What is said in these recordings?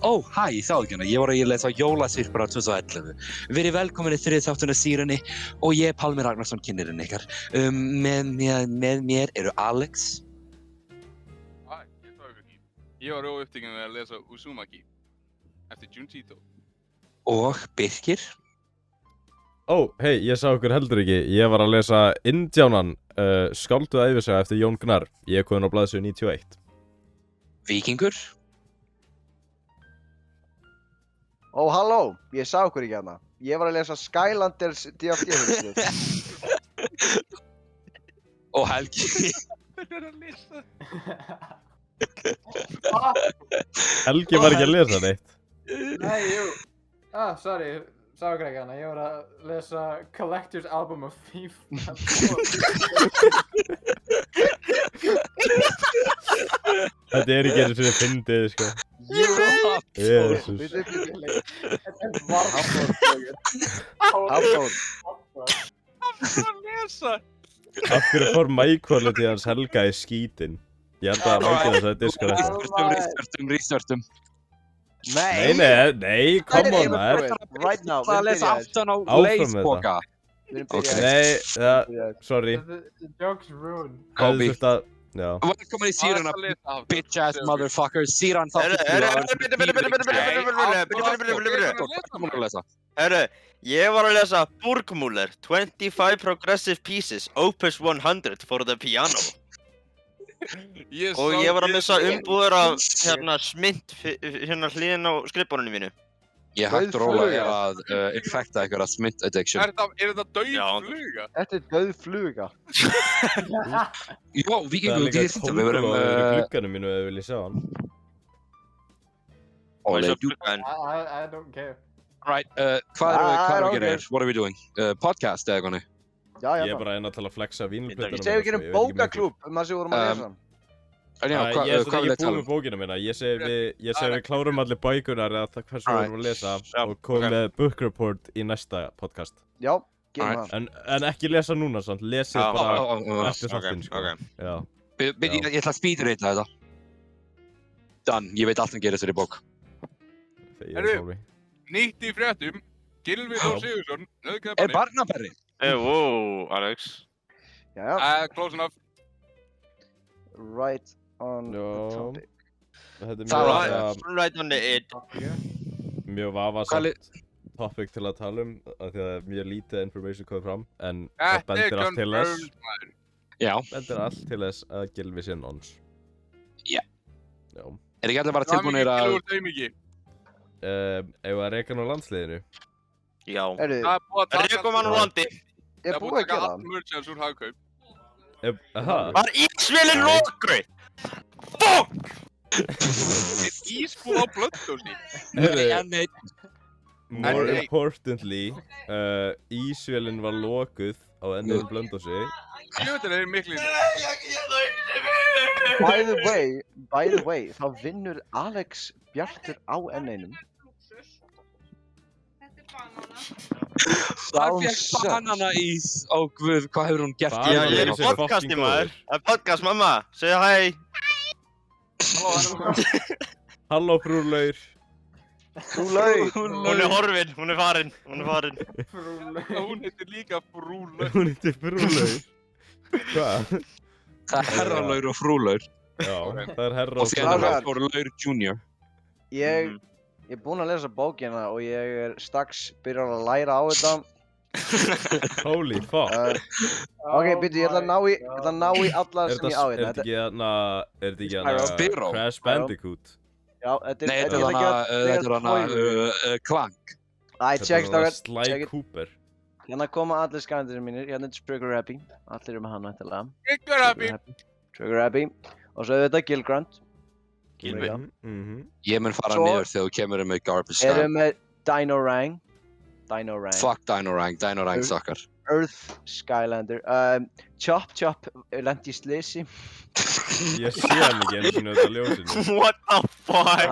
Hæ, ég sá ekki hana. Ég var að lesa Jólasirpur á 2011. Verið velkomin í þriðja þáttinn af Sýrunni og ég, Pálmi Ragnarsson, kynnirinn ykkar. Með mér eru Alex. Hæ, ég sá ykkur ekki. Ég var óupptekinn við að lesa Uzumaki eftir Junji Ito. Og Birkir. Hei, ég sá ykkur heldur ekki. Ég var að lesa Indjánan, skálduð ævisaga eftir Jón Gnarr. Ég kom inn á blaðsíðu 91. Víkingur. Halló, ég sá ykkur ekki hana. Ég var að lesa Skylanders DFG-hugslið. Og Helgi. Hvernig er að lesa? Helgi var ekki að lesa neitt. Nei, jú. Sorry. Sá ykkur ekki hana. Ég var að lesa Collector's Album of FIFA. Þetta er ekki eins og þið fyndið, sko. Jesús. Þetta er varflóð. Hafþór. Hvað er að lesa? Af hverju fór mækvörlutið hans Helga í skítinn? Ég held að mækið þess að diska þetta. Rísvörtum. Nei, come on, man. Right now, Það að lesa aftan á Áfram með leiðsboka. Nei, sorry. The joke's ruined. Kobi. Hefði þurft að, já. Velkomin í Sýruna, bitch ass motherfuckers. Sýran Herru, ég var að lesa Burgmüller, 25 Progressive Pieces, Opus 100 for the piano. Og ég var að missa umbúður af smint hliðin á skrifborðinu mínu. Ég hægt rólega að infekta ykkur að smint addiction. Er þetta dauð fluga? Þetta er dauð fluga. Jó, Víkingur, Það er líka tóngulaður í glugganum mínu ef þið viljið sjá hann. I don't care. Right, hvað er að gera hér? What are we doing? Podcast eða eitthvað? Já, Ég er bara að til að flexa vínplötuna. Ég segi ekki bókaklúbb það sem við vorum að lesa. Já, Ég er hvað vil ekki ég tala búið með bókina mína. Ég segi við klárum allir bækunar eða hversu við vorum að lesa og komum með book report í næsta podcast. Já, gerum það. En ekki lesa núna, sant? Lesið bara eftir þáttinn, sko. Já. Ég ætla að speedrita þetta. Done, ég veit allt um gerist þér í bók. Herru, nýtt í fréttum, Gylfi Þór Sigurðsson, nauðgaði Er barnaberri? Wow, Alex. Já. Close enough. Right on the topic. Þetta er Right on the edge. mjög vafasamt topic til að tala af því að mjög lítið information komið fram, en það bendir allt til þess. Já. Bendir allt til þess að Gylfi sé nons. Já. Já. Er ekki allir bara tilbúinir að... Hvað mikið Gylfi úr Ef að reka hann á landsliðinu? Já. Það er búið að taka... Rekum hann úr landi. Ég er búið að gera það. allt merchants úr hagkaup. Var ísvélinn lokuð? Fuck! Ísbúð á blöndósi. Nei. More importantly, ísvélinn var lokuð á enninu Blönduósi. Hljóðir er miklu... By the way, þá vinnur Alex Bjartur á N1. Það fekk bananaís. Ó guð, hvað hefur hún gert? Já, ég er í podcasti, maður. Það er podcast, mamma. Segðu hæ. Halló, frú Laur. Frú Laur. Hún er horfin, hún er farin. Hún heitir líka Frú Laur. Hún heitir frú Laur. Hvað? Það er herralaur og frúlaur. Já, það er herra Og síðan er það Laur Junior. Ég er búinn að lesa bókina og ég er strax byrjar að læra á þetta. Holy fuck. Ok, byrju, ég ætla að ná í alla sem ég á Er þetta. þetta ekki hérna Crash Bandicoot? Já, Nei, þetta er hana Clank. Æ, check Þetta strákar. Sly Cooper. Hérna koma allir skændir mínir. Hérna er Trigger Happy. Allir eru með hann nættilega. Trigger Happy. Trigger Happy. Og svo er þetta Gil Grant. Gylfi. Ég mun fara Svo- niður þegar þú kemur með Garbage Erum Time. með Dino-Rang. Fuck Dino-Rang suckar. Earth Skylander. Chop lendi í slisi. Ég sé hann ekki einu sinni þetta ljósinu. What the fuck?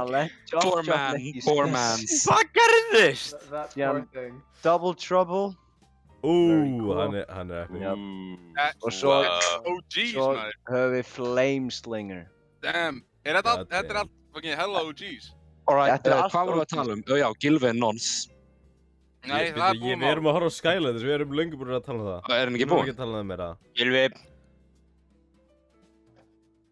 Poor man. Hvað gerðist? That Yeah. poor thing. Double Trouble. Hann er epic. Og svo OGs, svo maður. höfum við Flameslinger. Damn. Þetta er allt fucking hella OGs. Alright, Þetta er allt hvað vorum við að tala um? Já, Gylfi Nons. Nei, það er búið Við erum að horfa á Skylanders, við erum löngu búin að tala um það. Er hann ekki Við erum búinn? ekki að tala um það meira. Gylfi.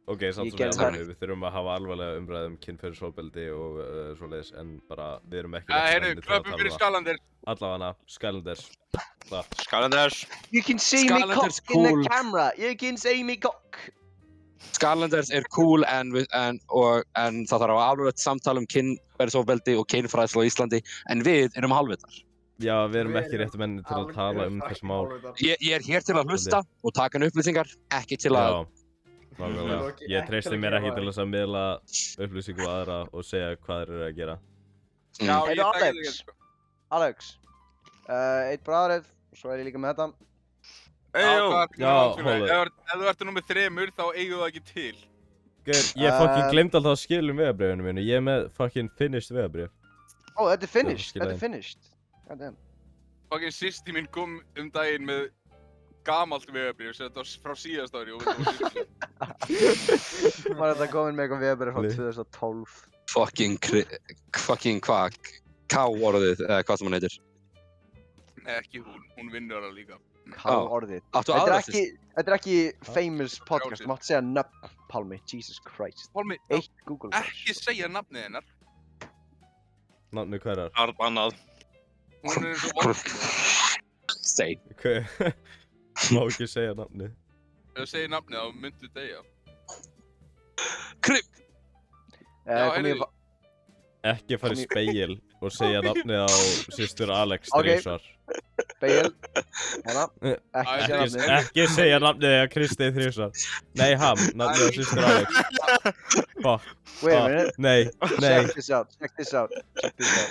Ok, samt Ég sem gerði við þurfum að hafa alvarlega umræðu um kynferðisofbeldi og svoleiðis, en bara, við erum ekki Heyrðu, klöppum fyrir Skylanders. Allavega, Skylanders. Skylanders. You can see me Skylanders cock in the cool. camera. You can see me cock. Skylanders er cool en það þarf að alveg samtala um kynferðisofbeldi og kynfræðslu á Íslandi, en við erum halvvitar. Já, við erum ekki réttu menni til að tala um þessi mál. Ég er hér til að hlusta og taka inn upplýsingar, ekki til að... Já, nákvæmlega. Ég treysti mér ekki til þess að miðla upplýsingu á aðra og segja hvað þeir eru að gera. Já, ég Heyrðu, þekki Alex. þig sko. Alex. Eitt bræðrið, svo er ég líka með þetta. Já, Ef þú ert nummið 3, þá eigum það ekki til. Ég fucking glemt alltaf að skilja um vegabréfinu mínu. Ég er með fucking finished vegabréf. Ó, þetta er finished. skil Þetta er ég. finished. God damn. Fucking sýsti mín kom daginn með gamalt vegabréf sem þetta var frá síðast ári og við Var þetta komin með eitthvað vefbyrði frá Lið. 2012? Fucking hvað? K-orðið, eða hvað sem hann heitir. Nei, ekki hún vinnur hana líka. K-orðið. Áttu Þetta aðrættist? er ekki famous podcast, þú mátt segja nöfn, Pálmi. Jesus Christ. Pálmi, Eitt Google ekki segja nafnið hennar. Nafnu hverjar? Arbannað. Hún er eins og vond. Say. Má ekki segja nafni. Ef þú segir nafnið þá myndu deyja. Kryp! heyrðu. Ekki fara í speil og segja nafnið á systur Alex Ok. þrisvar. Beil. Hérna. Ekki Æ, segja nafnið. Ekki segja nafnið á Kristi þrisvar. Nei, nafnið á systur Alex. Fuck. Wait a minute. Nei. Check this out. Check this out. Check this out.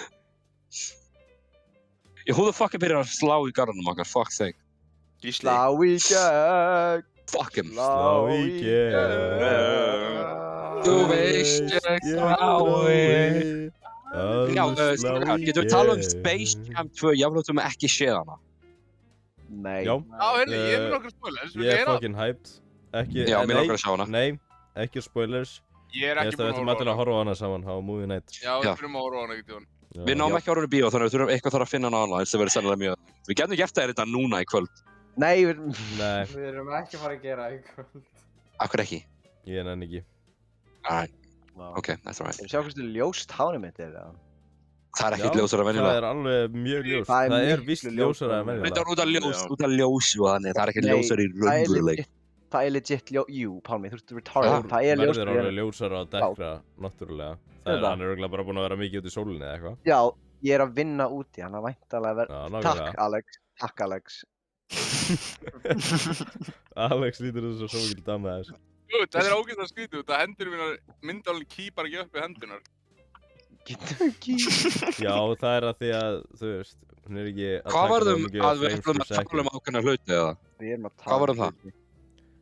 Who the fuck er byrjað að slá í garðanum okkar? Fuck's sake. Gísli. Slá í gegn. Fuck him. Slá í gegn. Þú veist ég slái. Já, strákar, getum við talað um Space Jam 2 jafnveg ekki séð hana? Nei. Já. Já, heyrðu, ég er með nokkra spoilers. Ég er fucking hyped. Ekki, Já, mér nei, langar að sjá hana. Nei, ekki spoilers. Ég er Ég ekki veist að við ætlum búinn allir að horfa á hana saman á Movie Night. Já, við Já. þurfum að horfa á hana ekkert í hún. Við náum ekki að horfa í bíó, þannig að við þurfum eitthvað þarf að finna hana online sem verður sennilega mjög... Við getum gert þetta núna í kvöld. Nei, við... Nei, Við erum ekki að fara að gera eitthvað. Akkur ekki? ég nenni ekki. Alright, Wow. ok, that's alright. Ég sjá hversu ljóst hárið mitt er það. Það er ekkert ljósara Það venjulega. er alveg mjög ljóst. Það er Það er miklu víst ljósara ljósara en en Þetta venjulega. er út af ljósu og þannig, það er ekkert Nei, ljósara í raunveruleik. Það er legit jú, Pálmi, þú ert retarded. Já, Það er ljóst Verður fyrir alveg ljósara og dekkra, náttúrulega. Þetta. Hann er örugglega bara búinn að vera mikið út í sólinni eða eitthvað. Já, ég er að vinna úti, hann er væntalega verð... Já, Takk, nákvæmlega. Alex. Takk, Alex. Alex lítur þess að svo mikil dama þess. Jú, þetta er ógeðslega skrítið, þetta hendur mínar myndalinn kýpar ekki upp við hendunar. Getum ekki... Já, það er að því að, þú veist, hún er ekki að Hvað taka varðum nógu mikið að við frames ætlum per að tala second. um ákveðna hluti eða? Við erum að tala... Hvað var um það? hluti.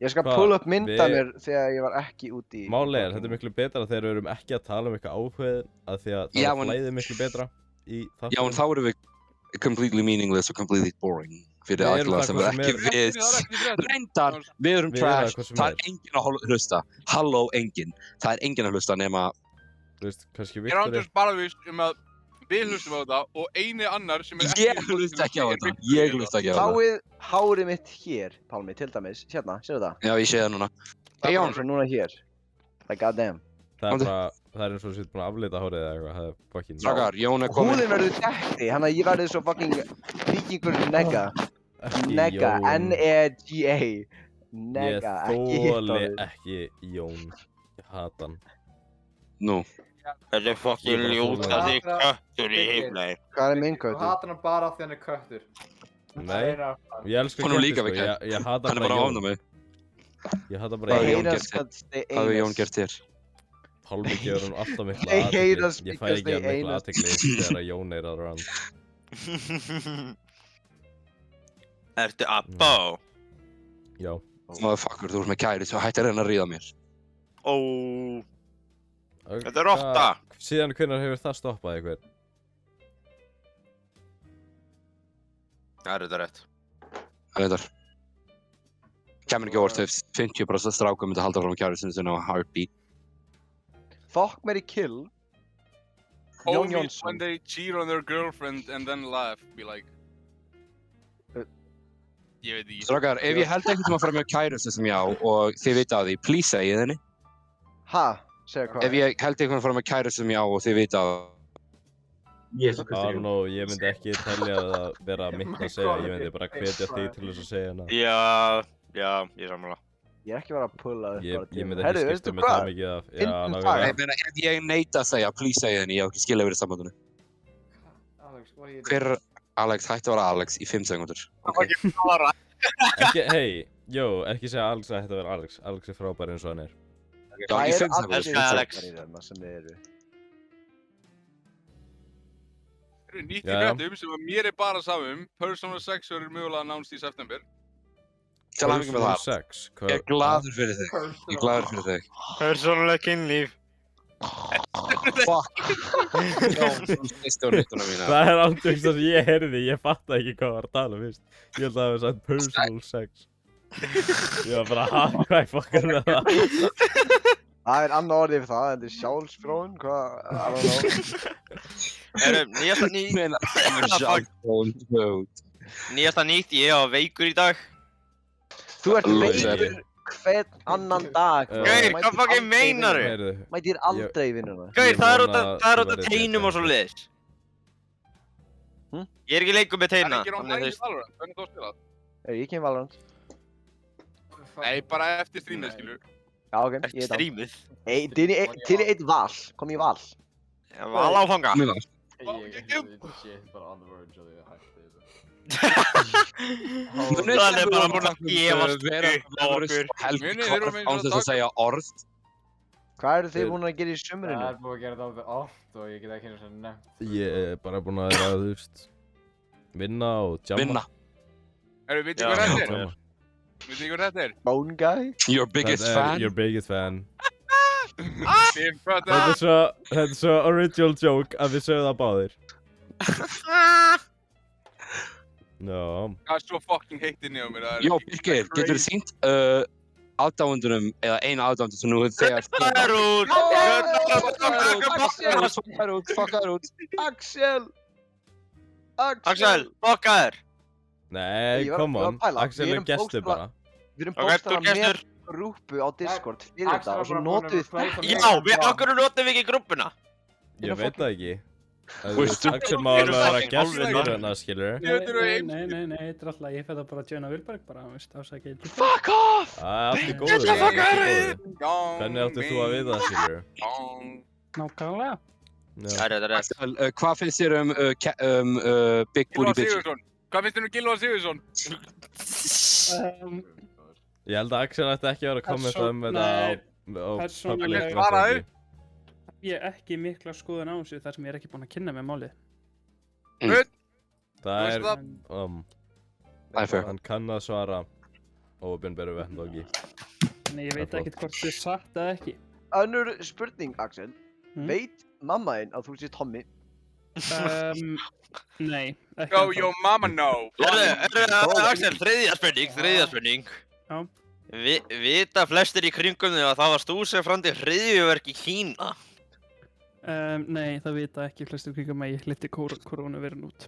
Ég skal Hvað? pull upp mynd af Við- mér þegar ég var ekki úti í... Málið er, þetta er miklu betra þegar við erum ekki að tala um eitthvað ákveðin að því að Já, það en- flæðir miklu betra í Já, en þáttunum. þá erum við completely meaningless og completely boring fyrir Við erum alla það sem hvort er sem ekki er. við. Það er ekki frétt. Reyndar, við erum Við erum það trash, hvort sem það er. er enginn að hlusta. Halló, enginn. Það er enginn að hlusta nema... Þú veist, kannski Ég er Viktor andurs bara viss að við hlustum á þetta og eini annar sem er Ég hlusta ekki á þetta. Ég hlusta ekki á þetta. Sáið hárið mitt hér, Pálmi, til dæmis. Hérna, séu það? Já, ég sé það núna. Hey, Jón. Svo núna hér. Like, goddamn. Það Komdu. er bara, það er eins og þú sétt búin að aflita hárið eða eitthvað, það er fucking... Strákar, Jón er komin. Húðin verður dekkri, hann að ég verður svo fucking vikingur nega. Ekki Nega, Jón. N-E-G-A. Ég Nega, ekki hitta þóli við. ekki Jón. Ég hata hann. Nú, Þetta er fucking Ég er bara ljóta fúlan. þig köttur í heimlegin. Hvað er minn Þú köttur? hatar hann bara af því hann er köttur. Nei, ég elska Honum ketti líka sko, við kett. ég hata hann er bara Jón. ánum mig. Ég hata Hvað bara er They Jón Jón. hate gert us þér? because they Hvað hefur Jón ain't us. gert þér? Pálmi gefur hún alltaf mikla They hate us athygli. Ég fæ because ekki they að mikla ain't us. athygli þegar Jón er around. Ertu Abba? Já. Motherfucker, þú ert með kæri, svo hættir henni að ríða mér. Ó, þetta er rotta. Síðan hvenær hefur það stoppað ykkur? Það er þetta rétt. Reyndar. Kæmur ekki óvart ef 50% strákum myndi halda fram kæri sinni á heartbeat. Fuck, marry, kill. Jón Homies Jónsson. when they cheat on their girlfriend and then laugh, be like. Ég veit ekki. Strákar, ef ég held ekkert að fara með kærustu sem ég á og þið vita á því, please segið henni. Ha? Segja hvað? Ef ég held ekkert að fara með kærustu sem ég á og þið vita á það. Jésu Kristi. Arnó, ég myndi ekki telja það að vera mitt að segja, ég myndi bara hvetja þig til þess að segja hana. Já, ég sammála. Ég er ekki verið að pulla upp Ég myndi ekki skipta mig það mikið af, já, Fyndum nákvæmlega. Ég meina, ef ég neita að segja, please segið henni, ég á ekki skilja verið sambandinu. Alex, what are you doing? Hver er Alex? Hætti að vera Alex í 5 sekundur. Ekki, hei, ekki segja Alex að þetta vera Alex. Alex er frábær eins og hann er. Já, Það í eru 5 allir sekundur. Alex. frábærir þarna sem eru. Það eru nýtt í Já, já. fréttum sem að mér er bara samum. Personal sex verður mögulega announced í september. Til að mikið með það. Sex, Ég er gladur fyrir þig. Ég er gladur fyrir þig. Persónuleg kynlíf. Fuck. Já, þú stýsti á réttuna mína. Það er ándjóks það sem ég heyrði, ég fatta ekki hvað var að tala fyrst. Ég held að það hefði sagt personal sex. Ég var bara, hvað fokkar með það? Það er annað orðið fyrir það, þetta er sjálfsfróun, hvað, I don't know. Nýjasta nýtt, ég var veikur í dag. Þú ert Losari. veikur hvern annan dag. Gaur, hvað fucking meinaru? Heyrðu, Mætir aldrei í vinnuna. Gaur, Ég það er vona út af þú verðir teinum og betri. svo leiðis. Hm? Ég er ekki leikur með Það er teina. ekki Þannig, þú online í veist. Valorant, hvernig þú spilað? Ég kem Valorant. Nei, bara eftir streamið, skilur. Já, ok, ég Eftir er down. strímið. Til í eitt val, kom ég val. Val áfanga. Mér var. Shit, bara on the verge of the hype. Munið Það er þið bara vorum búin að að gefast vera upp á okkur. Helgi Munið þið vorum eins án og þess að taka- segja orð. Hvað eru þið búin að gera í Það sumrinu? er búið að gera þetta alveg oft og ég get ekki einu sinni nefnt. Ég er bara búinn að vera, þú veist, vinna og jamma. Vinna. Erum við Já, hvað þetta er? Jamma. Vitið hvað þetta er? Bone guy? Your biggest Þetta er fan. your biggest fan. Þið hvað Þetta er svo original joke að við sögum það báðir. Já. Það er svo fucking heitt inni á mér. það er Jó, ekki- Birgir, það er getur þú crazy. sýnt aðdáendunum, eða einu aðdáendur sem nú þegar Það er út. Fuckar út. Axel! Axel, bokkaður. Nei, Ég var- come ég var on. að pæla, Axel við er erum gestur bókstaflega- bara. Við erum Ok, þú bókstaflega með gestur. grúpu á Discord fyrir Axel þetta er og svo bara búinn notum að við playa þetta. for Já, okkur notum við ekki grúppuna. Ég veit það ekki. Þú Veist veist, þú- Axel má alveg vera gestur alveg- hérna, skilur. Nei, þetta er alltaf, ég fæði bara að joina Vilberg bara, veist, ásækja eitthvað. Fuck off! Það er allt í góðu. Get the það er fuck allt í out of góðu. Young Hvernig áttu þú að vita það, skilur? Young. Nákvæmlega. Já. Það er rétt. Axel, hvað finnst þér Big Gylfa Booty Bitch? Sigurðsson. Hvað finnst þér um Gylfa Sigurðsson? Ég held að Axel ætti ekki að vera að kommenta um þetta á persónulega- public Svaraðu. vettvangi. Ég er ekki mikla skoðun á þessu þar sem ég er ekki búinn að kynna með málið. Það er, það? Það er fair. hann kann að svara óopinberu vettvangi. Nei, ég veit Það er ekkert hvort þið satt eða ekki. Önnur spurning, Axel. Hmm? Veit mamma þín að þú sé Tommy? Nei, ekki Go ennþá. your mama know. Axel, þriðja spurning. Já. Vita flestir í kringum þig að það varst þú sem framdi hryðjuverk í Kína? Nei, það vita ekki flestir kringum að ég hliti koronavirun út.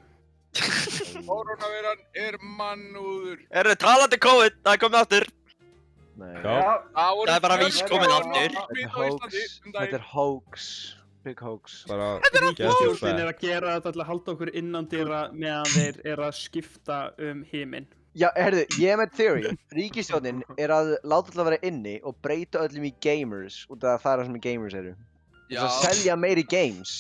Koronaveiran er mannúður. Talandi COVID, það er komið aftur. Nei. Já. Það er bara víst komið aftur. Þetta er hoax. Big hoax. Bara Ríkisstjórnin gestur er að gera þetta til að halda okkur innandýra meðan þeir eru að skipta heiminn. Já, herðu, ég er með theory. Ríkisstjórnin er að láta alltaf vera inni og breyta öllum í gamers út af það er það sem gamers eru. Já. Þess að selja meiri games.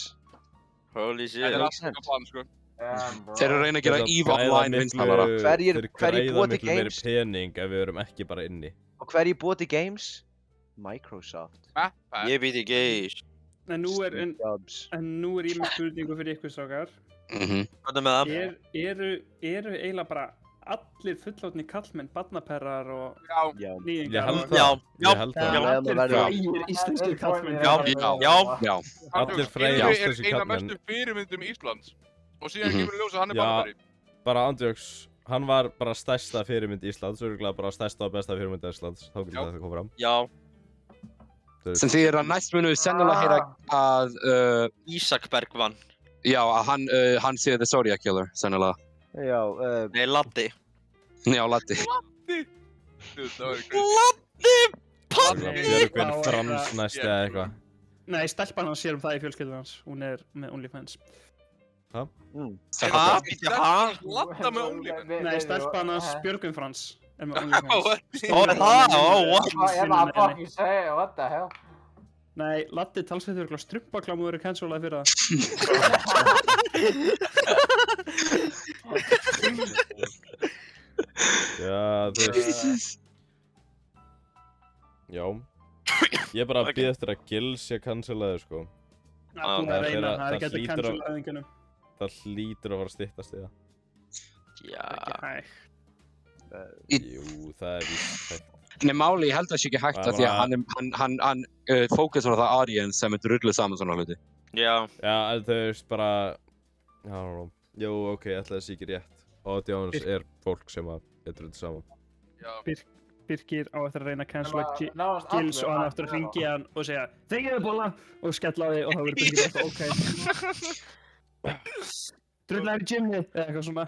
Holy Þetta shit. er makes alltaf sense. plan, sko. Þeir eru að reyna að gera Þeir EVE græða Online miklu- vinstalara. Hverjir Þeir búa græða til miklu meiri games? pening ef við erum ekki bara inni. Og hverju búið til games? Microsoft. Ég býti geis. En nú er Jobs. ég með spurningu fyrir ykkur strákar. Hvað er með það? Eru eiginlega bara allir fullátni kallmenn, barnaperrar og Já. Já. nýðingar? Ég held og- það. Já, Ég held Já, það. Já. allir það verður- frægir íslenskir kallmenn. Já. Allir frægir Gylfi íslenskir er eina kallmenn. mestu fyrirmyndum Íslands. Og síðan Mhm. kemur í ljós að hann er Já. bandari. Bara andjóks, hann var bara stærsta fyrirmynd Íslands, örgulega bara stærsta og besta fyrirmynd Íslands, þá getur Já. þetta að koma fram. Já. Þú Sem þýðir að næst munum við sennilega heyra að, Ísak Berg vann. já, að hann sé The Zodiac Killer, sennilega. Já, Nei, Laddi. Já, Laddi. Dude, það var ekki. Laddi! Björgvin Frans næst eða eitthvað. Nei, stelpan hans sér það í fjölskyldun hans. Hún með OnlyFans. Ha? Ha? Ladda með OnlyFans? Nei, stelpan hans Björgvin Frans með OnlyFans. What? What fucking say? What the hell? Nei, Laddi talsveit fyrir strumpaklámu og eru cancelaði fyrir það. Já, þú veist. Já. Ég bara býð eftir að Gils sé cancelaði, sko. Búin að reyna, það ekki eftir cancelaðingunum. Það hlýtur að fara að styttast í það. Já. Ekki hægt. Jú, það víst hægt. Nei, máli, ég held að það sé ekki hægt af því að hann fókusar á það audience sem er drulluð saman svona hluti. Já. Já, en þú veist bara, jú, ok, ég ætla að það sé ekki rétt. Audience er fólk sem er drulluð saman. Já. Birkir á eftir að reyna að cancela Gils og hann eftir að hringja hann og segja "Þegiðu bolla" og skella á því og það verður Birkir eftir ok. Drullar í gymni eða eitthvað svona.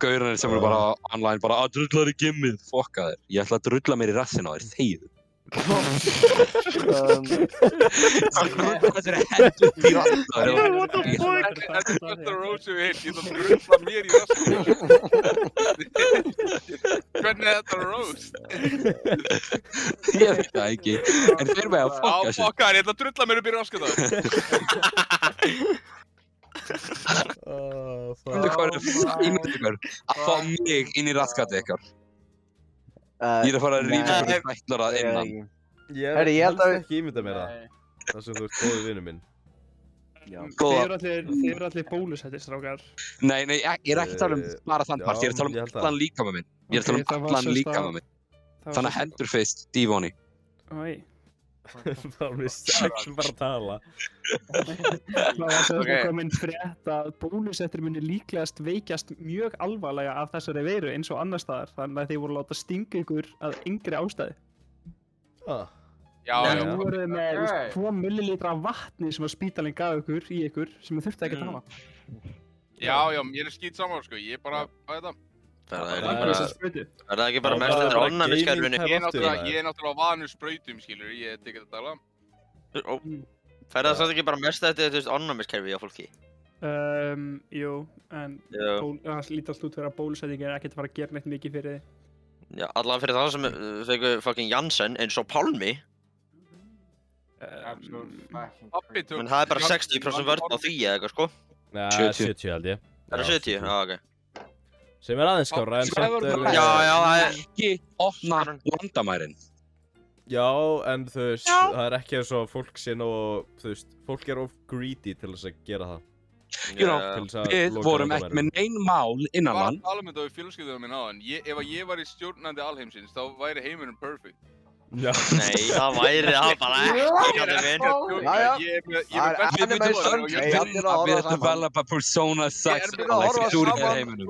Gaurarnir sem eru bara online bara að drullar í gymmið, fokka þér. Ég ætla að drulla mér í rassinn á þér, þegiðu. Þessari hendur í rassinn á þér. What the fuck? Þetta er the road sem við heilt, ég ætla að drulla mér í rassinn. Hvernig er þetta roast? Ég veit það ekki, en þeir með að fokka sér. Fokka þér, ég ætla að drulla mér upp í rassinn á þér. Ímyndu ykkur að fá mig inn í raskatið ykkar. Ég er að fara að rífa ykkur fætlar að innan. Ég held ekki ímynda mér það. Það sem þú ert góði vinnu minn. Þið eru allir bólusettir, strákar. Nei, ég er ekki að tala um bara þann part, ég er að tala um allan líkama minn. Ég er að tala um allan líkama minn. Þannig að hendur fyrst, Dífóni. Oi. Það er mér sex bara að tala. Það var sem það kominn frétt að bólusettir muni líklegast veikjast mjög alvarlega af þessari veiru eins og annar staðar, þannig að þeir voru að láta stinga ykkur að yngri ástæði. Já. Þú voruð með 2 millilítra af vatni sem að spítalinn gaf ykkur í ykkur sem þið þurfti ekki að hafa. Já, ég er skýt saman, sko, ég er bara, hvað er það? Er það ekki bara mest eftir onnæmiskerfinu? Ég er náttúrulega vanur sprautum, skilur, ég tek ekki að tala. Fer það samt ekki bara mest eftir, þú veist, onnæmiskerfi á fólki? Jú, en það lítur allt út fyrir að bólusetning er ekkert að fara að gera neitt mikið fyrir þið. Já, allavega fyrir það sem fengu fucking Janssen eins og Pálmi. Men það er bara 60% vörn á því eða eitthvað, sko? Nei, 70 held ég. Er það 70? Já, ok. Sem er aðeins skárra en samt Já, það er ekki opna landamærin. Já, en þú veist, það er ekki eins og fólk sé nú, þú veist, fólk er of greedy til þess að gera það. Við vorum ekki með neinn mál innanland. Ég var að tala um þetta við fjölskylduðum minn áðan. Ef ég var í stjórnandi alheimsins, þá væri heimurinn perfect. Já. Nei, það væri það bara ekki, kallið minn. Við developa persona 6, Alex, þú er í heiminum.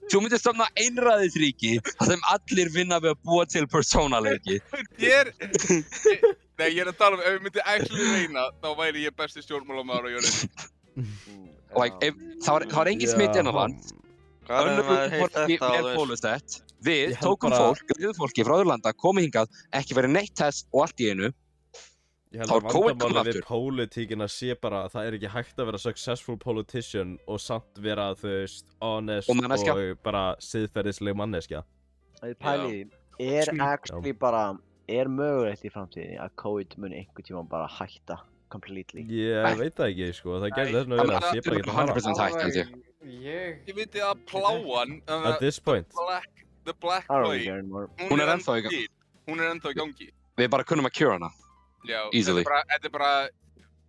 Þú myndir stofna einræðisríki þar sem allir vinna við að búa til persónaleiki. Nei, ég er að tala um, ef við myndum actually reyna, þá væri ég besti stjórnmálamaður á jörðinni. Það var engin smitt innanland. Önnur fólki er bólusett. Við tókum fólki frá öðru landa, komum hingað, ekki verið neitt test og allt í einu. Ég held að vandamálið við pólitíkina sé bara að það er ekki hægt að vera successful politician og samt vera, þú veist, honest og bara siðferðisleg manneskja. Pæli, er mögulegt í framtíðinni að COVID muni einhvern tímann bara hætta completely? Ég veit það ekki, sko, það gæti þess að vera að sé bara ekki að fara. 100% hægt, held ég. Ég veit að pláan, At this point. The Black Plague, hún er ennþá í gangi. Við bara kunnum að cure hana. Já, easily. Þetta er bara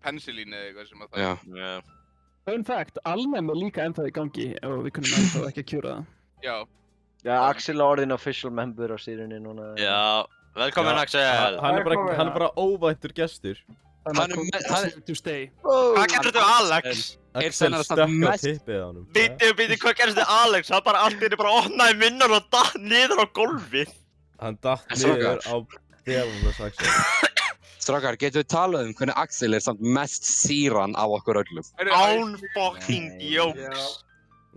penicillin eða eitthvað sem að það. Já. Fun fact, alnæmi er líka ennþá í gangi og við kunnum ennþá ekki að cura það. Já. Já, Axel orðin official member á síðunni núna. Já, velkomin Axel. Hann er bara óvæntur gestur. Hann er to stay. Hvað getur þú Alex? Axel stökk á tippið á honum. Býttu, hvað gerist þið Alex? Hann bara allt inni bara opnaði munnar og datt niður á gólfið. Hann datt niður á bjálfus Axel. Strákar, getum við talað hvernig Axel samt mest síran af okkur öllum? Án fucking jokes.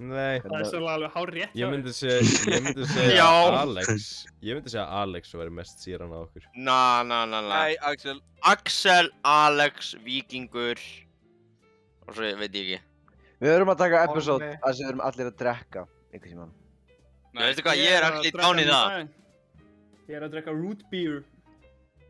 Nei. Það svolítið alveg hár rétt. Ég myndi segja Alex. Ég myndi segja Alex væri mest síran af okkur. Nei, Axel. Axel, Alex, Víkingur. Og svo veit ég ekki. Við erum að taka episode að við erum allir að drekka einhvern tímann. Veistu hvað, ég ekki down í það. Ég að drekka root beer.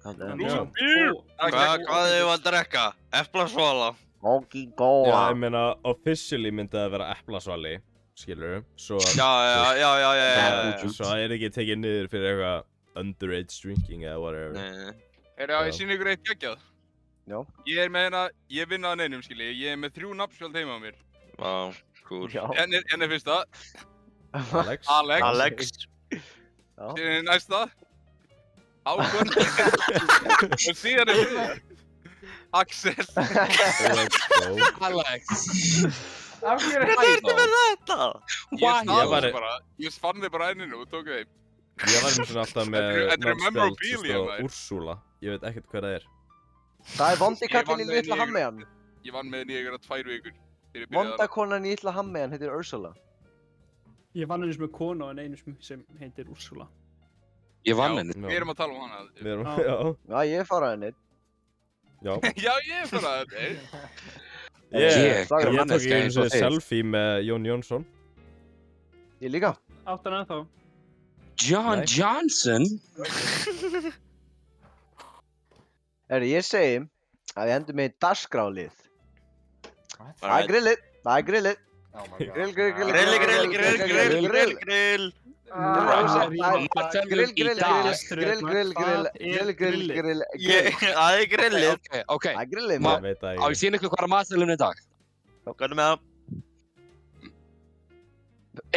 Root beer? Hvað þau að drekka? Eplasvala. Móki góa. Já, ég meina, officially myndi það vera eplasvali, skilurðu. Svo það ekki tekið niður fyrir eitthvað underage drinking eða whatever. Á ég sýna ykkur eitt geggjað? Já. Ég vinn að neinum, skilji. Ég með 3 nafnspjöld heima á mér. Vá, cool. Enn fyrsta. Alex. Alex. Síðan næsta. Hákon. Og síðan þetta. Axel. Alex. Af hverju ertu með þetta? Ég fann þið bara enninu og tók þeim. Ég var svona alltaf með nafnspjald og Úrsúla. Ég veit ekkert hver það er. Það er vondi kallinn í litla hammejan. Ég vann með henni í 2 vikur. Vondakonan í litla hammejan heitir Ursula. Ég vann henni sem er konu en einu sem heitir Úrsúla. Ég vann henni. Við erum að tala um hana. Já, ég fara henni. Já. Já, ég fara henni. Ég tók eins og selfie með Jón Jónsson. Ég líka. Áttan ennþá. John Johnson? Ég segi að við hendum með dagskrálið. Það er grillið. Grill. Það er grillið. Ok. Það er grillið. Á ég sýna ykkur hvað er matseðlunni í dag? Hvernig með það?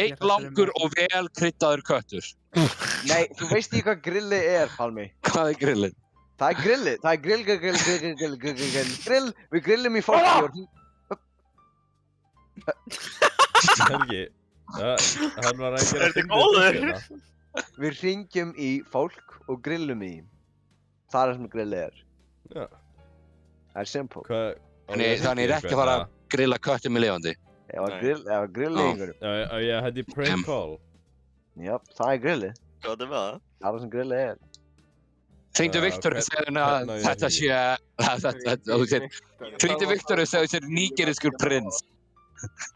Einn langur og vel kryddaður köttur. Nei, þú veist ekki hvað grillið er, Pálmi. Hvað er grillið? Það er grillið. Það er grill. Við grillum í fólki. Helgi, hann var að gera góður. Við hringjum í fólk og grillum í. Það er sem grillið er. Já. Það er simple. Þannig er ekki að fara að grilla köttum með lifandi. Það var grillið í einhverjum. Já, ég hætti prank call. Já, það er grillið. Hvað er það? Það er sem grillið er. Hringdu Viktor og segðu henni að þetta sé... Hringdu Viktor og segðu þetta nýgeriskur prins.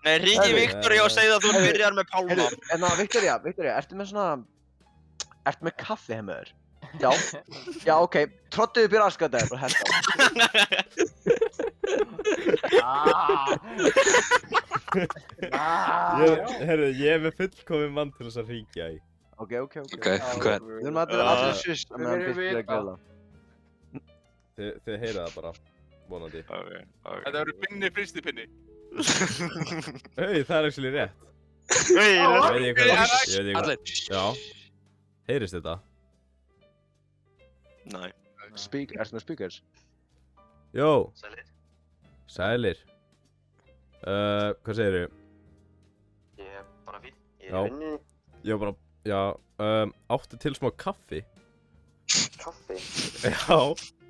Nei, hringi Viktoria og segðu að þú byrjar með Pálma. En það, Viktoria, ertu með svona... Ertu með kaffi heim með þér? Já. Já, ok. Trottuðu byrja aðskataði, bara Herru, ég er með fullkominn mann til þess að hringja í. Ok. Hvað? Við erum allir sust að meðan fyrst byrja að grilla. Þið heyrið það bara, vonandi. Þetta verður pinni fristipinni. Það er actually rétt. Veit ég hvað. Já. Heyrist þetta? Nei. Ertu með speakers? Jó. Sælir. Hvað segirðu? Ég er bara fín. Ég er vinnu. Áttu til smá kaffi? Kaffi? Já,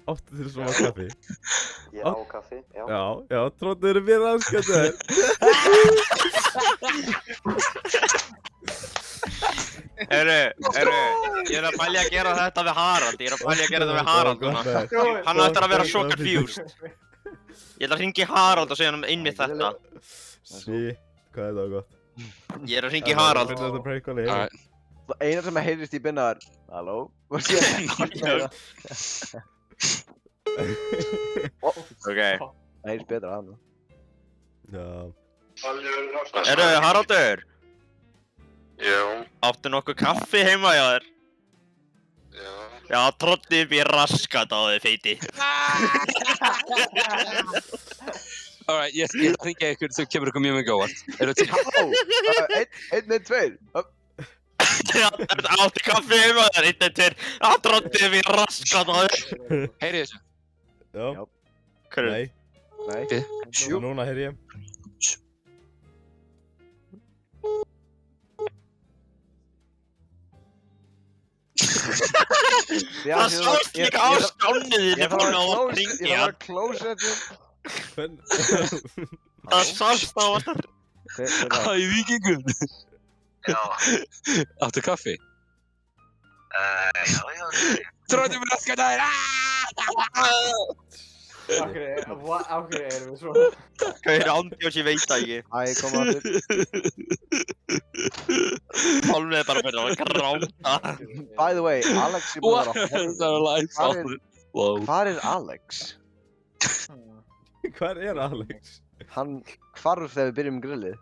áttu til smá kaffi. Ég á kaffi, já. Já, tróttuður mér aðskataður. Heyrðu, ég er að pælja að gera þetta við Harald. Núna. Hann ætlar að vera svo confused. Ég ætla að hringi Harald og segja hann einmitt þetta. Sí, hvað er það gott? Ég er að hringi Harald. Það eina sem heyrist í byrna er halló? Og síðan Ok. Það heyrist betra að hann. Já. Haraldur? Já. Áttu nokkuð kaffi heima hjá þér? Já. Já, tróttið upp í raskat á þig, feiti. Alright, ég ætla að hringja ykkur sem kemur ykkur mjög óvart. Halló! 1, 1, 2. Áttu kaffi heima þér, 1, 2. Tróttið upp í raskat á þig. Heyrið þessu? Já. Hverju? Nei. Núna heyri ég. Það sást líka á skjánni þinni Ég búin að þarf ringja. að close þetta. Það sást á hann. Hæ, Víkingur. Já. Áttu kaffi? Já. Tróðum við raskanaðir. Af hverju erum við svona? Hvað ándjóðs, ég veit það ekki. Æ, koma aftur. Pálmi bara fyrir að gráta. By the way, Alex er búin að vera Það lights Hvar off. Wow. Hvar er Alex? Hvar er Alex? Hann hvarf þegar við byrjum grillið.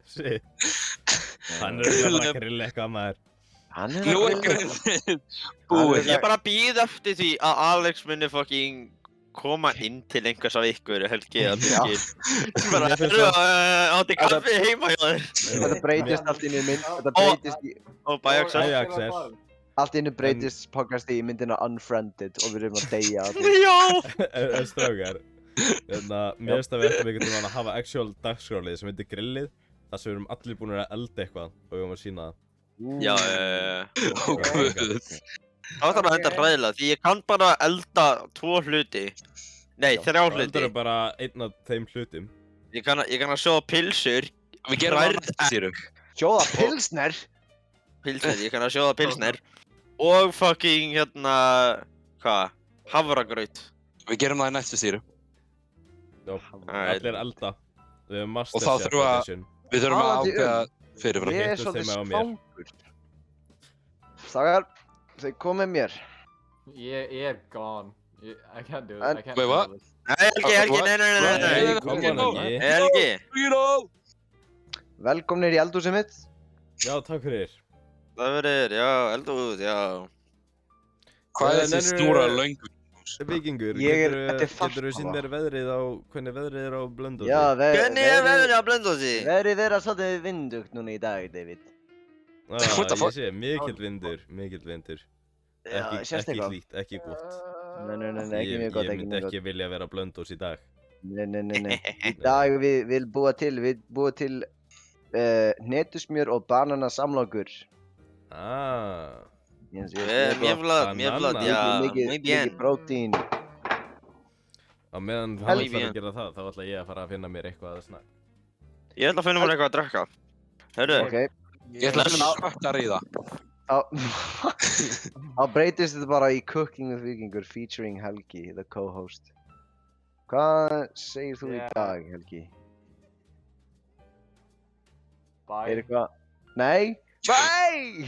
Shit. Hann bara að grilla eitthvað maður. Hann er Nú að grillið búið. Ég bara býð eftir því að Alex muni fucking koma inn til einhvers af ykkur, Helgi, að Helgi. Bara, átti kaffi heima hjá þér. Þetta breytist allt inn í mynd. Þetta breytist í... Og Bæjaxel. Bæjaxel. Allt inn í breytist podcasti í myndina Unfriended og við erum að deyja allir. Já! En strákar, mér finnst að við ættum einhvern veginn að hafa actual dagskrálið sem heitir grillið. Þar sem við erum allir búin að elda eitthvað og við erum að sína það. Já, það var þetta hræðilega, því ég kann bara elda 2 hluti. Nei, 3 hluti. Eldar er bara einn af þeim hlutum. Ég kann að sjóða pilsur. Við gerum það sýrum. Sjóða pilsner? Pilsner, ég kann að sjóða pilsner. Og fucking, hvað? Havragraut. Við gerum það í næstu sýrum. Já, allir elda. Við hefum Og þá þurfum við þurfum að ákveða fyrirfram. Ég er svolítið svangur. Strákar, þau kom með mér. Ég er gone. I can't do it. I can't Wait, what? do this. Helgi, nei. Helgi. Velkomnir í eldhúsið mitt. Já, takk fyrir. Það verður, já, eldhús, já. Hvað er þessi stóra löngu? Víkingur, Þetta er getur þú sínt mér veðrið á, hvernig veðrið er á Blönduósi? Já, Hvernig er veðrið á Blönduósi? Veðrið er svolítið vindugt núna í dag, David. Ég sé, mikill vindur. Já, sést Ekki eitthvað? hlýtt, ekki gott. Nei, ekki mjög gott, Ég ekki myndi mjög gott. ekki vilja vera á Blönduósi í dag. Nei. Í dag við búa til hnetusmjör og bananasamlokur. Mjög já, mikið prótín. Á meðan hann ætlar að gera það, þá ætla ég að fara að finna mér eitthvað að snakka. Ég ætla að finna mér eitthvað að drekka. Hörru. Ég ætla að snakka í það. Þá breytist þetta bara í Cooking with Víkingur featuring Helgi, the co-host. Hvað segir þú í dag, Helgi? Bye. Er eitthvað? Nei! Bye!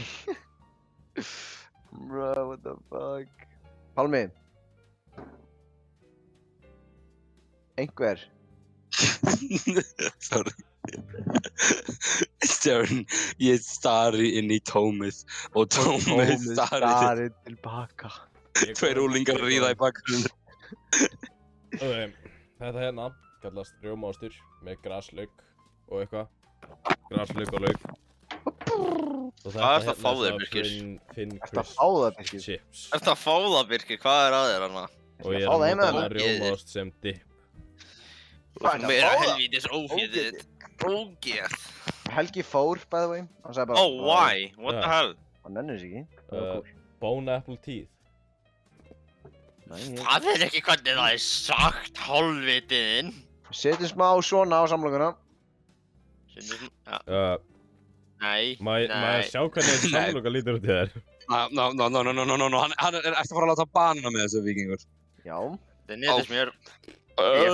Bro, what the fuck? Pálmi. Einhver. Sorry. Stjörn, ég stari inn í tómið og tómið stari tilbaka. 2 úlingar ríða í bakgrunni. Þetta hérna kallast rjómaostur með graslauk og eitthvað. Graslauk og lauk. Hvað ert að fá þér, Birkir? Ertu að fá það, Birkir? Chips. Ertu að fá það, Birkir? Hvað er að þér hana? Og ég er að nota rjómaost sem dip. Meira helvítis ógeð. Ógeð. Helgi fór, by the way. Hann sagði bara... Oh, why? What the hell? Hann nennir sig ekki. Bone apple teeth. Það er ekki hvernig það er sagt, hálfvitiðinn. Setjum smá svona á samlokuna. Nei. Má ég sjá hvernig þessi samloka lítur út í þér? No, hann er eftir að fara að láta banana með þessu Víkingur. Já. Það er neðismjör. Ég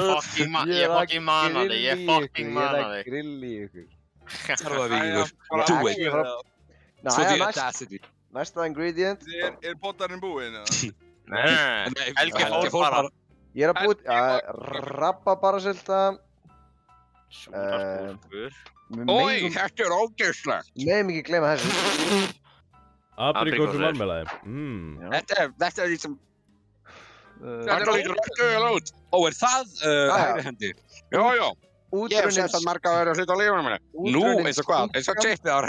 fucking mana þig, Ég er að grilli ykkur. Það er það Víkingur. Do it. For the audacity. Næsta ingredient. Er pottarinn búinn eða? Nei, Helgi fór bara. Ég er að búið rabarbarasulta. Ói, þetta er ógeðslegt. Megum ekki gleyma þessu. Aprikósu marmelaði. Þetta er því sem... Þetta lítur ekki vel út. Ó, er það hægri hendi? Já. Ég hef sett að marga að vera að hluta á lífunum minni. Nú, eins og hvað? Eins og chippið ár.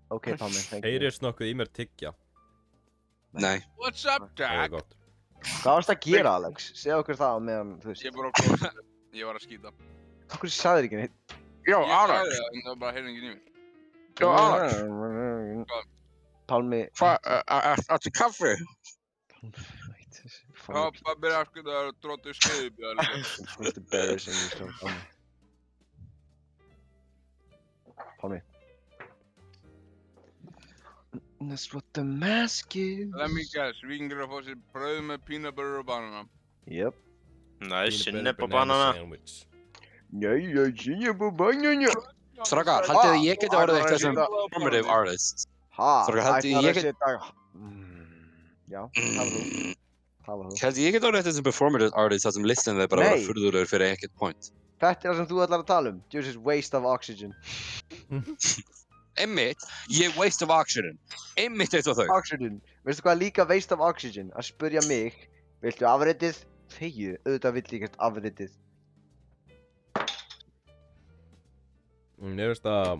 Ok, Pálmi, thank you. Heyrist nokkuð í mér tyggja. Nei. What's up, Það er Jack? gott. Hvað varst að gera, Alex? Segð okkur það meðan, þú veist. Ég er bara á klósettinu. Ég var að skýta. Okkur sagðir ekki neitt. Já, Ég Alex. sagði það, en það var bara heyrðingin í mér. Já, Alex. Pálmi... Áttu kaffi? Já, pabbi er sko það tróttu skeiðubjörn. It's embarrassing yourself, Pálmi. Pálmi. That's what the mask is. Let me guess, Víkingur að fá sér brauð með peanut butter og banana. Yep. Nei, sinneb og banana. Sinneb og banana. Strákar, haldið að ég geti orðið eitthvað sem performative artist? Strákar, haldið að ég geti... Já, tala þú. Haldið ég geti orðið eitthvað sem performative artist þar sem listin þeir bara vera furðulegur fyrir ekkert point. Þetta er það sem þú ætlar að tala um. Just waste of oxygen. Einmitt, ég waste of oxygen. Einmitt eitt og þau. Oxygen. Veistu hvað er líka waste of oxygen? Að spurja mig, viltu afritið? Þegju, auðvitað vill ég ekkert afritið. Ég veist að...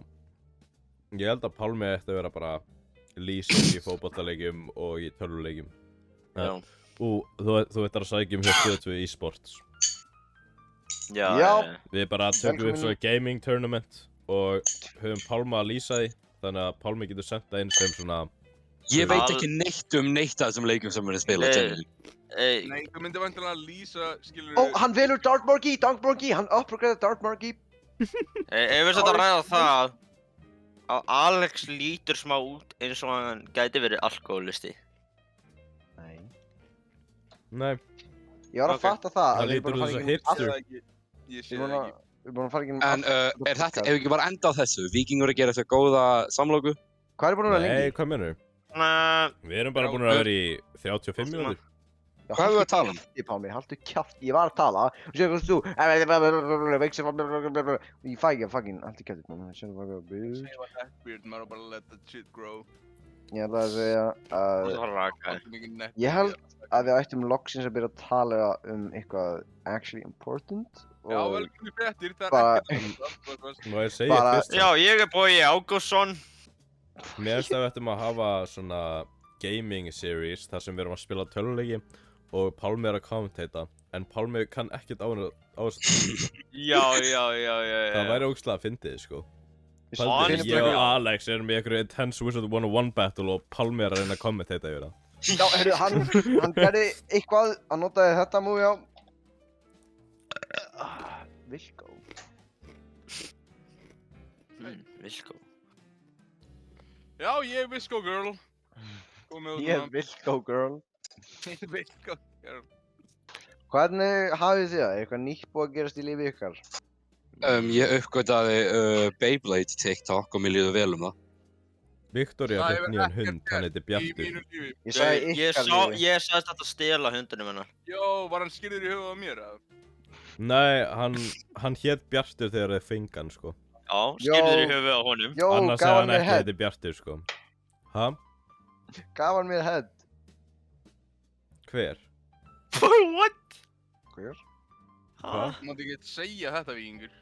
Ég held að Pálmi ætti að vera bara lýsing í fótboltaleikjum og í tölvuleikjum. Já. Þú ættir að sækja hjá Stöð2 eSports. Já. Við bara tökum upp svo gaming tournament og höfum Pálma að lýsa því. Þannig að Pálmi getur sendt það inn sem svona... Ég veit ekki neitt um neitt af þessum leikum sem við erum að spila. Nei, þú myndir vantilega að lýsa, skilur... Ó, hann velur Dartmoor-Gee, hann uppgreðar Dartmoor-Gee. Ég veist að ræða það að Alex lítur smá út eins og hann gæti verið alkohólisti. Nei. Ég var að fatta það. Það lítur út eins og hipster. Ég sé það ekki. Við búum að fara ekki En er þetta, ef ekki bara enda á þessu? Víkingur að gera þetta góða samlóku? Hvað er búin að vera lengi? Nei, hvað mennur? Við erum bara búin að vera í 35 mínútur. Hvað erum við að tala um? Pálmi, haltu kjátt, ég var að tala og séu hvað þú ég fæ ekki að fucking haltu kjátt Say what that beard, maður bara let that shit grow. Ég ætla að segja að ég held að við ættum loksins að byrja að tala um eitthvað actually important Já, velkomin í fréttir, það bara- er ekkert Má ég segja fyrst? Já, ég er Bogi Ágústsson. Mér finnst að við ættum að hafa svona gaming series þar sem við erum að spila tölvuleiki og Pálmi er að kommentata, en Pálmi kann ekkert á þessu. Já. Það væri ógeðslega fyndið, sko. Honestly, Ég og já. Alex erum í einhverju Intense Wizard 101 battle og Pálmi er að reyna að kommentata yfir það. Já, heyrðu, hann gerði eitthvað, hann notaði þetta múi á Vilko. Vilko. Já, ég er Visco girl. Ég er Vilko girl. Visco girl. Hvernig hafið þið það? Er eitthvað nýtt búið að gerast í lífi ykkar? Ég uppgötaði Beyblade TikTok og mér líður vel um það. Victoria fekk nýjan hund, hann heitir Bjartur. Ég sagði ykkar lífi. Ég sagðist þetta að stela hundunum hennar. Jó, var hann skýrður í höfuð á mér, eða? Nei, hann hét Bjartur þegar þið fengi hann, sko. Já, skýrður í höfuð á honum. Jó, Annars gaf hefði hann hann mér ekki head. heiti Bjartur, sko. Ha? Gaf hann mér head. Hver? What? Hver? Hvað? Þú mátti ekki segja þetta, Víkingur.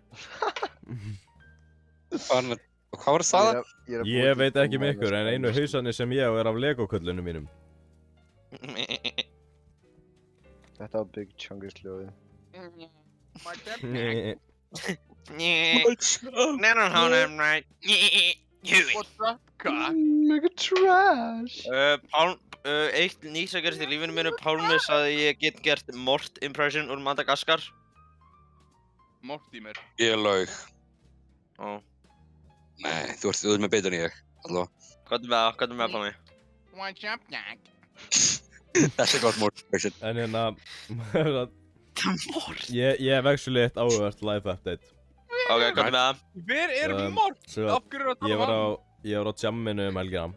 Hvað var það? Ég veit ekki með ykkur, en einu hausanir sem ég á er af Lego-kullunum mínum. Þetta var Big Chungus hljóðið. My dad. Nennan honum, right? What's up, cock? Mega trash. Eitt nýtt sem gerist í lífinu mínu, Pálmi sagði ég get gert Mort impression úr Madagaskar. Mortimer. Ég laug. Ó. Nei, þú ert með betur en ég, allavega. Hvað er með Pálmi? What's up, cock? Þetta er gott Mort. En hérna, Mort? ég hef actually eitt áhugavert live update. Ok, hvað er með það? Hver er Mort? Svo Af hverju er að tala um hann? Ég var á jamminu helgina.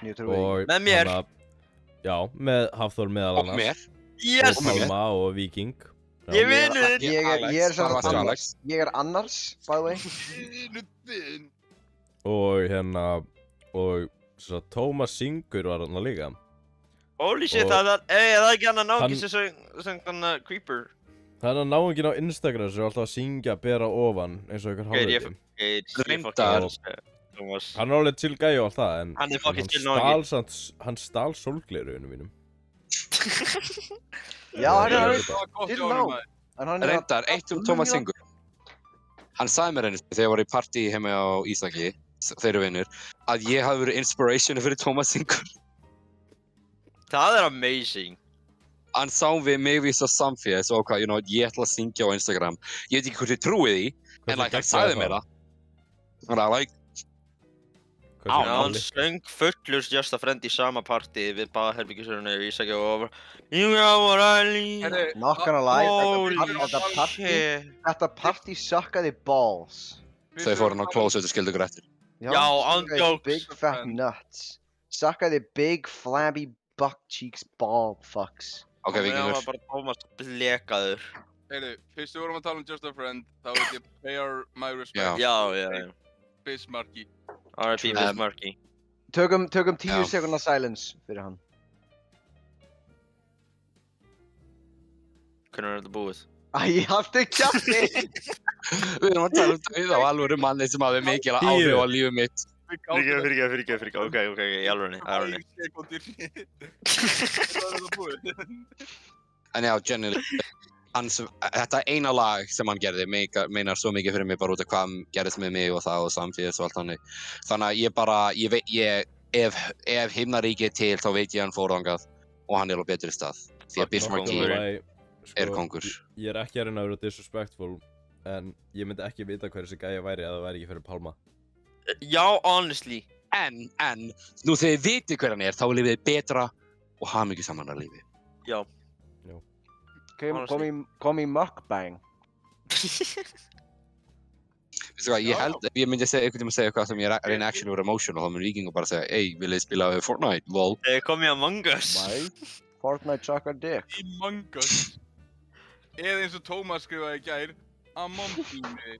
Ég trúi ekki. Og Með mér? Já, með Hafþór meðal Og annars. mér. Yes! Og Pálma og Víking. Ég vinur! Ég er Það var samt Alex. Ég er annars, by the way. Vinur þinn. Og hérna, og svo Tómas Singur var hann líka. Holy shit, Og- það er ekki hann að ná Hann- ekki sem hann Creeper. Það er náunginn á Instagram sem er alltaf að syngja bera ofan eins og einhver Ok, hálfviti. Reyndar. Thomas. Hann er alveg til gæi og allt það, en Hann er fucking til hann stal sólgleraugunum mínum. Já, hann Já, er ég Það var gott til hjá honum, ná. maður. En hann er Reyndar, eitt Thomas Singur. Hann sagði mér einu þegar ég var í partí heima á Ísaki þeir eru vinir, að ég hafi verið inspirationu fyrir Tómas Ingur. Það amazing. Hann sá við mig vísa samfélag, svo hvað, ég ætla að syngja á Instagram. Ég veit ekki hvort ég trúi því, en hann sagði mér það. Þannig hann söng fullur Just a Friend í sama partí við baðherbyggjusurinu í Ísaki og You know what I need. Not gonna lie, þetta partí suckaði balls. Þau fóru hann á closet og skildu ykkur eftir. Já, andjóks. Big fat nuts. Suckaði big flabby buck cheeks ball fucks. Ok, Víkingur. Það var bara Tómas blekaður. Fyrst við vorum að tala Just a Friend, þá veit ég pay my respect. Já. Bismarcky. R.I.P. Bismarcky. Tökum 10 sekundar silence fyrir hann. Hvernig þetta búið? Æ, haltu kjafti! Við erum að tala dauða á alvöru manni sem hafði mikil áhrif á lífið mitt. Fyrirgef, ok, í alvörunni. 5 sekundir. Hvað þetta búið? En já, genuinely, þetta eina lag sem hann gerði meinar svo mikið fyrir mig bara út af hvað hann gerðist með mig og það og samfélags og allt þannig. Þannig að ef himnaríkið til þá veit ég hann fór þangað og hann er á betri stað. Því að Bismarcky er kongur. Ég er ekki að reyna að vera disrespectful, en ég myndi ekki vita hver þessi gæja væri ef það væri ekki fyrir Pálma. Já, honestly. En, nú þegar þið vitið hver hann er, þá lifið þið betra og hamingjusamara lífi. Já. Kom í mukbang. Veistu hvað, ég held, ef ég myndi einhvern tíma segja eitthvað sem ég reyna actually vera emotional, þá mun Víkingur bara segja, viljið þið spila Fortnite, lol. Kom í Among Us. Fortnite suck a dick. Among Us. Eða eins og Tómas skrifaði í gær, Among Us.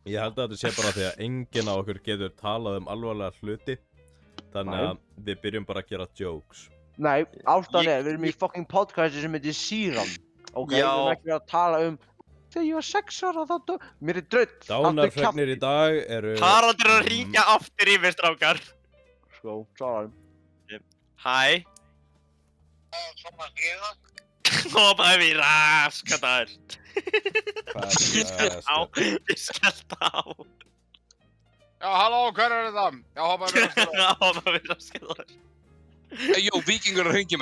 Ég held að þetta sé bara því að enginn á okkur getur talað alvarlega hluti, þannig að við byrjum bara að gera jokes. Nei, ástæðan við erum í fucking podcasti sem heitir Síran. Ok, við erum ekki að tala þegar ég var 6 ára þá mér er drull. Dánarfregnir í dag eru... Haraldur að hringja aftur í mig, strákar. Sko, svarar. Hæ. Hópaði mér raskatar. Ég skellt á. Já, halló, hver er þetta? Já, hópaði mér raskatar. Jó, Víkingur er að hringja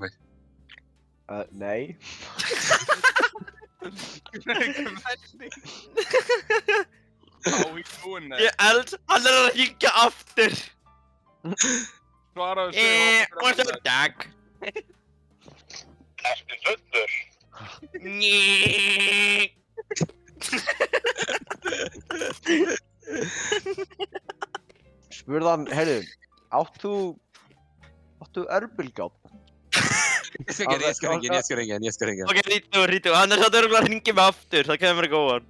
mig. Nei. Ég eld, hann er að hringja aftur. Svaraðu sig. What's up, Dag? Ertu fullur? Njéééé. Spurðan, heyrðu, áttu örbulgátt? Ég skal ringja. Ok, rítu, hann er satt örugglega að hringja mig aftur, það kemur mér góðan.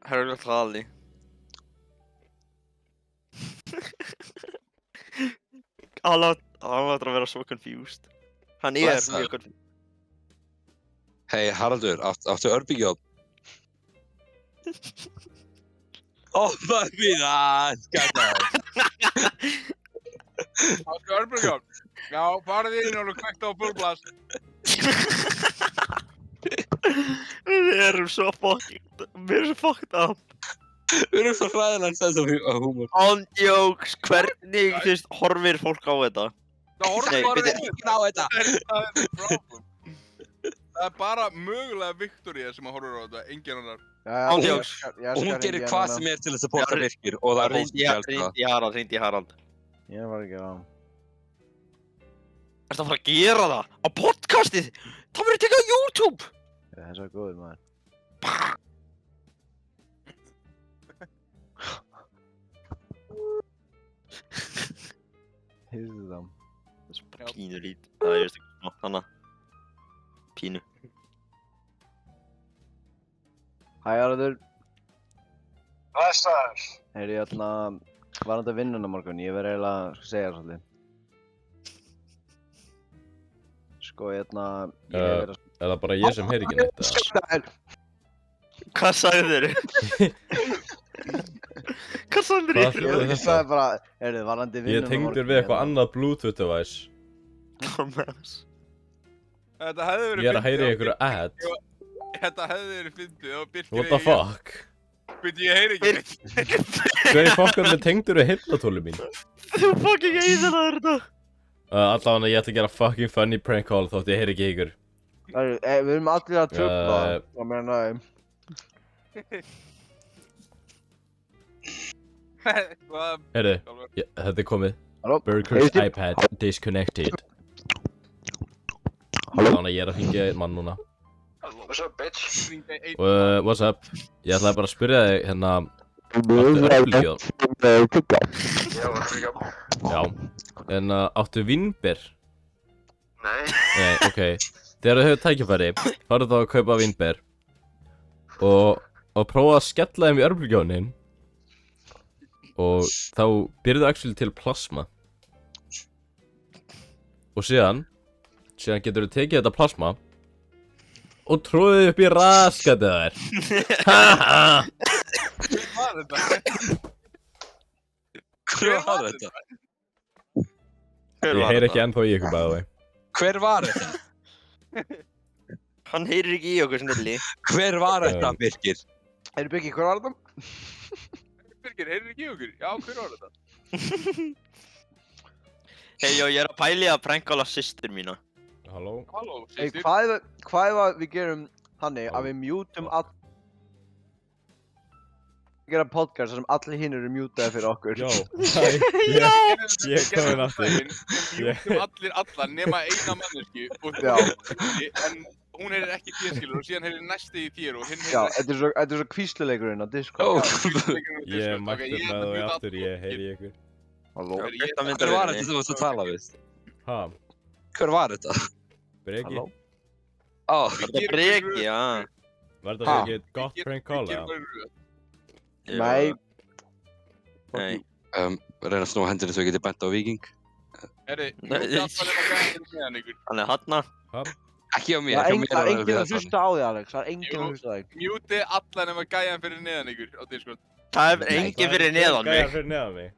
Það er örugglega tali. Hann látur að vera svo confused. Hann er mjög confused. Hei, Haraldur, áttu örbulgátt? Oppaðu mín, skæta. Áttu örbulgátt? Já, farið inn og kvekta á fullblast. Við erum svo fucked up. Við erum svo hræðilega stæðs á húmor. Andjóks, hvernig horfir fólk á þetta? Það horfir bara ekki á þetta. Það er problem. Það er bara mögulega Viktoría sem horfir á þetta, enginn annar. Andjóks. Og hún gerir hvað sem er til að supporta Birkir og það er hótt. Hringdi í Harald. Ég var ekki á. Ertu að fara að gera það? Á podcastið? Það verður tekið á YouTube! Það er svo góður, maður. Heyrðu það. Það er svo bara pínu lít. Það er just ekki svona, pínu. Hæ, Haraldur. Blessaður. Heyrðu, ég var að vinna morgun. Ég verði eiginlega að segja svolítið. Sko, ég Er það bara ég sem heyri ekki neitt, eða? Hvað sagðir þér? Hvað sagðir þér? Ég sagði bara, varandi vinnuna Ég tengdur við eitthvað annað Bluetooth device. Þetta hefði verið Ég er að heyra í einhverju ad. Þetta hefði verið fyndið og Birkir What the fuck? Byrju, ég heyri ekki neitt. Hvað í fokkanum tengdur við heyrnartólið mín? Þú fucking eyðilaðir þetta. Allavega ég ætla að gera fucking funny prank call þótt ég heyri ekki ykkur. Við erum allir að tröfla. Ég meina, Heyrðu, þetta er komið. Burger's iPad disconnected. Þannig að ég er að hringja einn mann núna. What's up, bitch? What's up? Ég ætlaði bara að spyrja þig hérna. Áttu örbylgjuofn? Já, örbylgjuofn. Já. En áttu vínber? Nei. Nei, ok. Þegar þú hefur tækifæri, farðu þá að kaupa vínber og prófa að skella þeim í örbylgjuofnin og þá byrðu actually til plasma. Og síðan getur þú tekið þetta plasma og tróðið upp í raskatið þær. Hver var þetta? Ég heyri ekki ennþá í ykkur bæði. Hver var þetta? Hann heyrir ekki í okkur snilli. Hver var þetta, Birgir? Birgir, hver var þetta? Birgir, heyrir ekki í okkur? Já, hver var þetta? Hei, ég er að pæli að prankala systur mína. Halló? Halló, Hey, systir. hvað ef við gerum þannig að við mutum gera podcast þar sem allir hinn eru mutaði fyrir okkur? Já, ég er komin aftur. Við mjútum allir alla nema eina mannesku og en hún heyrir ekki þér skilur og síðan heyrir næsti í þér og hinn heyrir Já, þetta er svo kvísluleikurinn á Discord. Ég mætti með þau aftur, ég heyri í ykkur. Halló? Hver var þetta sem þú varst að tala við? Ha? Hver var þetta? Breki? Þetta er Breki, já. Var þetta ekki gott prank call, eða? Nei. Nei. Reyna að snúa hendurinn svo ég geti bent á Víking. Herri, mjúti alltaf nema gæðin meðan ykkur. Hann er hanna. Ekki á mér, Það er enginn að hlusta á þig, Alex. Það er enginn að hlusta á þig. Mjúti alla nema gæðin fyrir neðan ykkur á Discord. Það er enginn fyrir neðan mig. Gæjar fyrir neðan mig?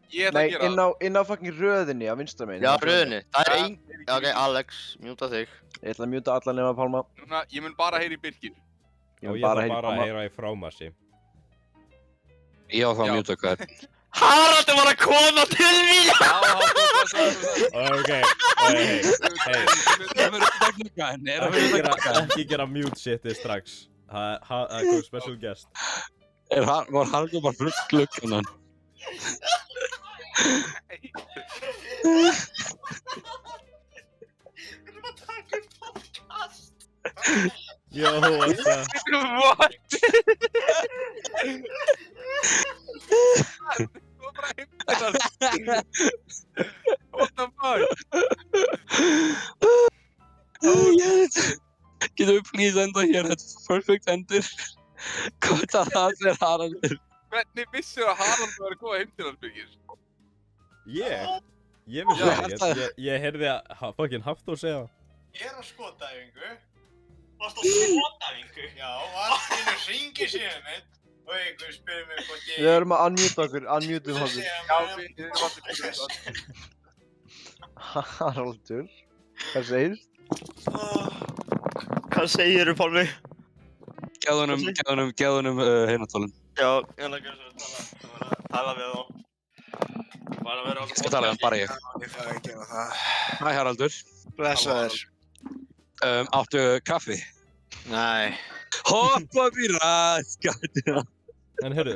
Ég ætla að gera það. Inn á fucking röðinni á vinstra megin. Já, röðinni. Það er enginn. Ok, Alex, mjúta þig. Ég ætla að mjúta alla nema Pálma. Núna, ég mun bara heyri í Birgir. Og ég ætla bara að heyra í frámassi. Ég á það að mjúta hvern. Haraldur var að koma til mín! Ok, ekki gera mute shitið strax. Það er komið special guest. Var Haraldur bara fullt gluggan? Jó, what's up? What? What the fuck? Oh yes! Getum við please enda hér, þetta er perfect endur. Hvað það er Haraldur? Hvernig vissir að Haraldur var að koma heim til hans, Birgir? Ég vissi það ekki, ég heyrði að fucking Hafþór segja það. Ég er á skotæfingu. Varst á skotæfingu? Já, og allt innu hringir síðan mitt og einhver spyrir mig hvort ég... Við erum að unmute okkur, unmute okkur. Já, við erum allir fyrir. Haraldur, hvað segir? Hvað segirðu, Pálmi? Gæðu honum heyrnartólinn. Já, ég ætla að gera svo að tala við þá. Ég skal tala við hann, bara ég. Ég fæði að gera það. Hæ Haraldur. Blessaður. Áttu kaffi? Nei. Hoppa upp í raskatina. En heyrðu,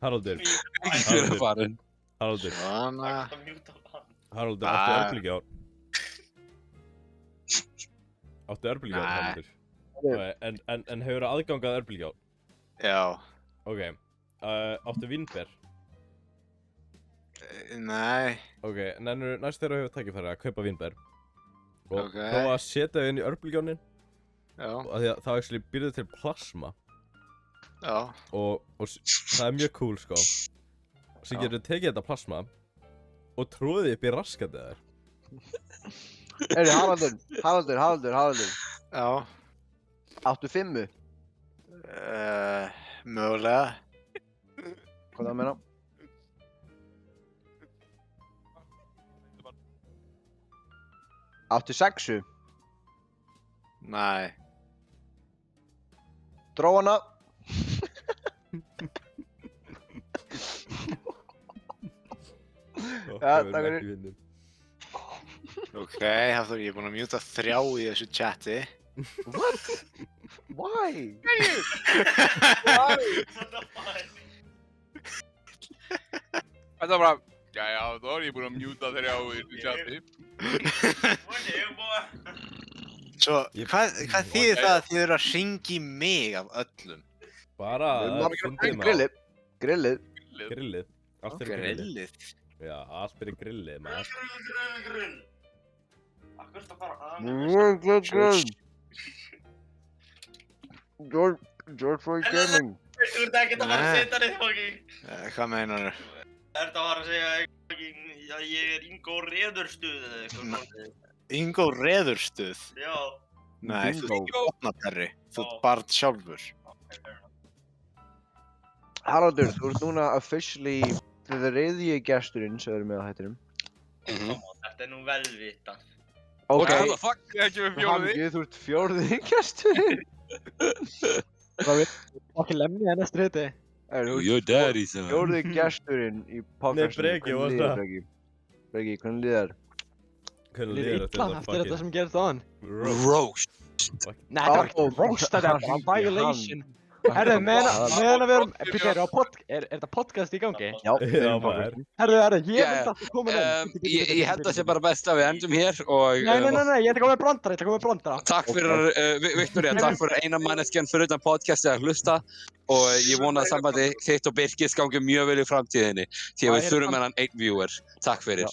Haraldur. Hver er farin? Haraldur, Anna. áttu örbylgjuofn? Áttu örbylgjuofn, Haraldur? En hefur það aðgangað örbylgjuofn? Já. Ok, áttu vínber? Nei. Ok, en næst þegar þú hefur tækifæri að kaupa vínber og Ok. prófa að setja þau inn í örbylgjuofnin Já. og því að það actually býrðu til plasma Já. og það er mjög cool sko. Svo getur þú tekið þetta plasma og tróðið upp í raskatið þær. Heyrðu, Haraldur. Já. Áttu 5? Mögulega. Hvað það meina? Áttu 6? Nei. Dró hana. Nokkuð ekki fyndin. Ok, Hafþór, ég er búinn að mjúta 3 í þessu chati. What? Why? Þetta var bara, jæja Hafþór, ég er búinn að mjúta 3 í þessu chati. Svo, hvað þýðir það að þið eru að hringi mig af öllum? Bara að fyndið maður. Grillið. Grillið. Allt fyrir grillið. Grillið? Já, allt fyrir grillið maður. Akkur þetta bara George Floyd Gaming. Þú ert ekkert að fara að setja þig fucking. Hvað meinar þú? Ertu að fara að segja að ég er Ingo Reðurstuð eða eitthvað? Ingo Reðurstuð? Já. Nei, þú ert botnaperri. Þú ert barn sjálfur. Haraldur, þú ert núna officially þriðji gesturinn sem við erum með á hættinum. Þetta er nú velvitað. Ok, Fuck, ekki með fjórði. þú ert fjórði gesturinn. Það er okkur lemni að næstu hiti. Your daddy, son. Fjórði gesturinn í podcastinu. Breki, what's up? Breki, hvernig líður þér? Hvernig Líður illa eftir þetta sem gerist á hann. Roast. Nei, það var ekki roast, þetta var bara violation. Herru, meðan við erum, er þetta podcast í gangi? Já, maður. Herru, ég myndi alltaf koma inn. Ég held að það sé bara best að við endum hér og... Nei, ég ætla að koma með brandara, Takk fyrir, Viktoría, takk fyrir eina manneskjan fyrir utan podcastið að hlusta og ég vona að sambandi þitt og Birgis gangi mjög vel í framtíðinni því að við þurfum hennan 1 viewer. Takk fyrir.